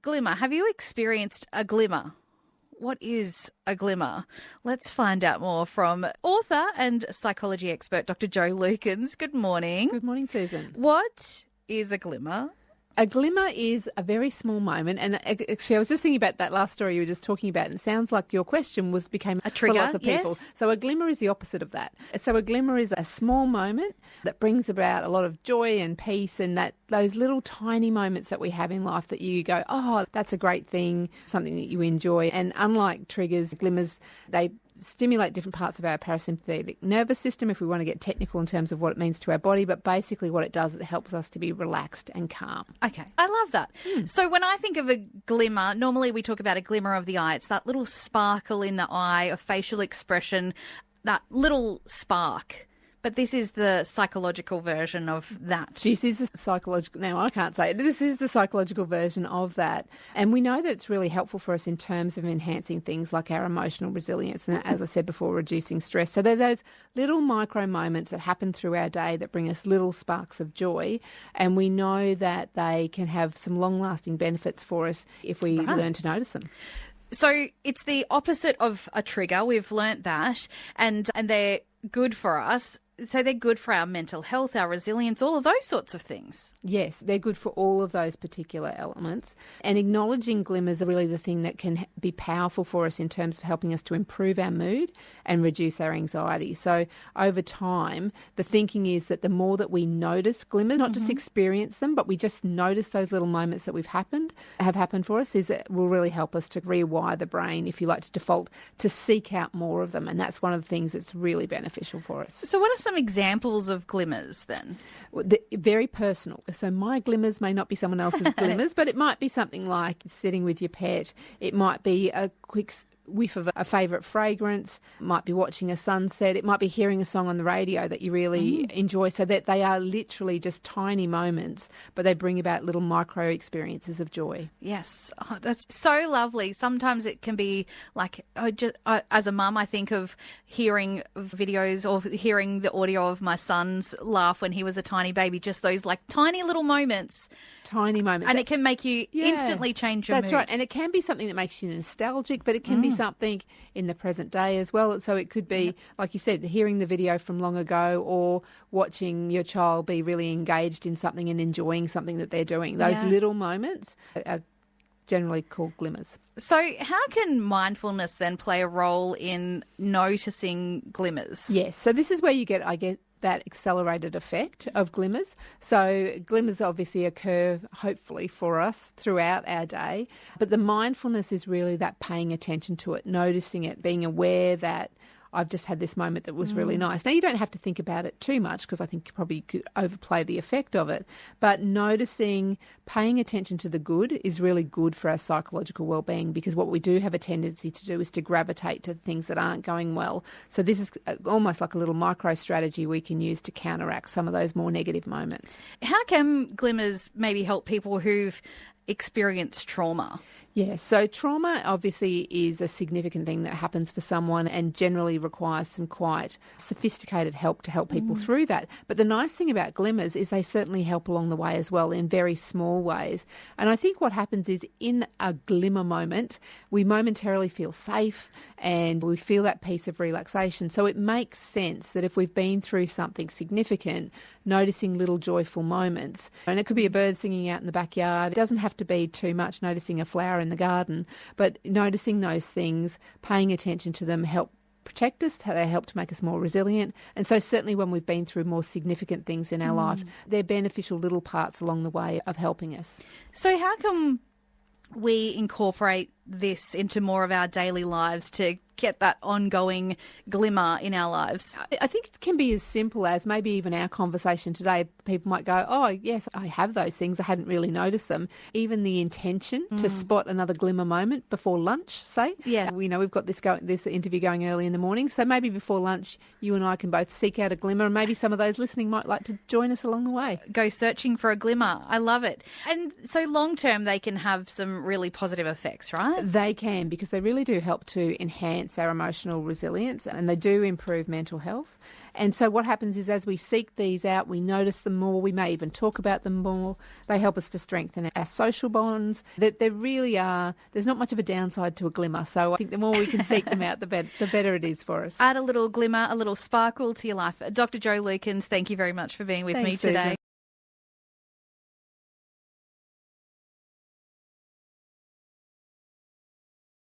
Glimmer, have you experienced a glimmer? What is a glimmer? Let's find out more from author and psychology expert Dr. Jo Lukens. Good morning. Good morning, Susan. What is a glimmer? A glimmer is a very small moment, and actually I was just thinking about that last story you were just talking about, and it sounds like your question became a trigger for lots of people. Yes. So a glimmer is the opposite of that. So a glimmer is a small moment that brings about a lot of joy and peace, and those little tiny moments that we have in life that you go, oh, that's a great thing, something that you enjoy. And unlike triggers, glimmers, they stimulate different parts of our parasympathetic nervous system, if we want to get technical in terms of what it means to our body. But basically what it does, it helps us to be relaxed and calm. Okay, I love that. So when I think of a glimmer, normally we talk about a glimmer of the eye. It's that little sparkle in the eye, a facial expression, that little spark. But this is the psychological version of that. This is the psychological... Now, I can't say it. This is the psychological version of that. And we know that it's really helpful for us in terms of enhancing things like our emotional resilience and, as I said before, reducing stress. So they're those little micro moments that happen through our day that bring us little sparks of joy. And we know that they can have some long-lasting benefits for us if we learn to notice them. So it's the opposite of a trigger. We've learnt that. And they're good for us. So they're good for our mental health, our resilience, all of those sorts of things. Yes, they're good for all of those particular elements. And acknowledging glimmers are really the thing that can be powerful for us in terms of helping us to improve our mood and reduce our anxiety. So over time, the thinking is that the more that we notice glimmers, not just experience them, but we just notice those little moments that have happened for us, is it will really help us to rewire the brain, if you like, to default to seek out more of them. And that's one of the things that's really beneficial for us. So what are some examples of glimmers then? Very personal. So my glimmers may not be someone else's glimmers, but it might be something like sitting with your pet. It might be a quick whiff of a favourite fragrance. It might be watching a sunset. It might be hearing a song on the radio that you really enjoy. So that they are literally just tiny moments, but they bring about little micro experiences of joy. Yes. Oh, that's so lovely. Sometimes it can be like, as a mum, I think of hearing videos or hearing the audio of my son's laugh when he was a tiny baby, just those like tiny little moments. Tiny moments. And it can make you instantly change your mood. That's right. And it can be something that makes you nostalgic, but it can be something in the present day as well. So it could be, like you said, hearing the video from long ago or watching your child be really engaged in something and enjoying something that they're doing. Those little moments are generally called glimmers. So how can mindfulness then play a role in noticing glimmers? Yes. So this is where you get, that accelerated effect of glimmers. So glimmers obviously occur, hopefully, for us throughout our day. But the mindfulness is really that paying attention to it, noticing it, being aware that I've just had this moment that was really nice. Now, you don't have to think about it too much because I think you probably could overplay the effect of it. But noticing, paying attention to the good is really good for our psychological well-being, because what we do have a tendency to do is to gravitate to things that aren't going well. So this is almost like a little micro strategy we can use to counteract some of those more negative moments. How can glimmers maybe help people who've experienced trauma? Yes, so trauma obviously is a significant thing that happens for someone and generally requires some quite sophisticated help to help people through that. But the nice thing about glimmers is they certainly help along the way as well in very small ways. And I think what happens is in a glimmer moment, we momentarily feel safe and we feel that piece of relaxation. So it makes sense that if we've been through something significant, noticing little joyful moments, and it could be a bird singing out in the backyard, it doesn't have to be too much, noticing a flower in the garden, but noticing those things, paying attention to them help protect us, they help to make us more resilient. And so certainly when we've been through more significant things in our life, they're beneficial little parts along the way of helping us. So how can we incorporate this into more of our daily lives to get that ongoing glimmer in our lives? I think it can be as simple as maybe even our conversation today. People might go, oh, yes, I have those things. I hadn't really noticed them. Even the intention to spot another glimmer moment before lunch, say. Yeah. We've got this interview going early in the morning. So maybe before lunch, you and I can both seek out a glimmer, and maybe some of those listening might like to join us along the way. Go searching for a glimmer. I love it. And so long term, they can have some really positive effects, right? They can, because they really do help to enhance enhance our emotional resilience and they do improve mental health. And so what happens is as we seek these out, we notice them more, we may even talk about them more. They help us to strengthen our social bonds. That there really are, there's not much of a downside to a glimmer. So I think the more we can seek them out, the better it is for us. Add a little glimmer, a little sparkle to your life. Dr. Jo Lukens, thank you very much for being with me today. Susan.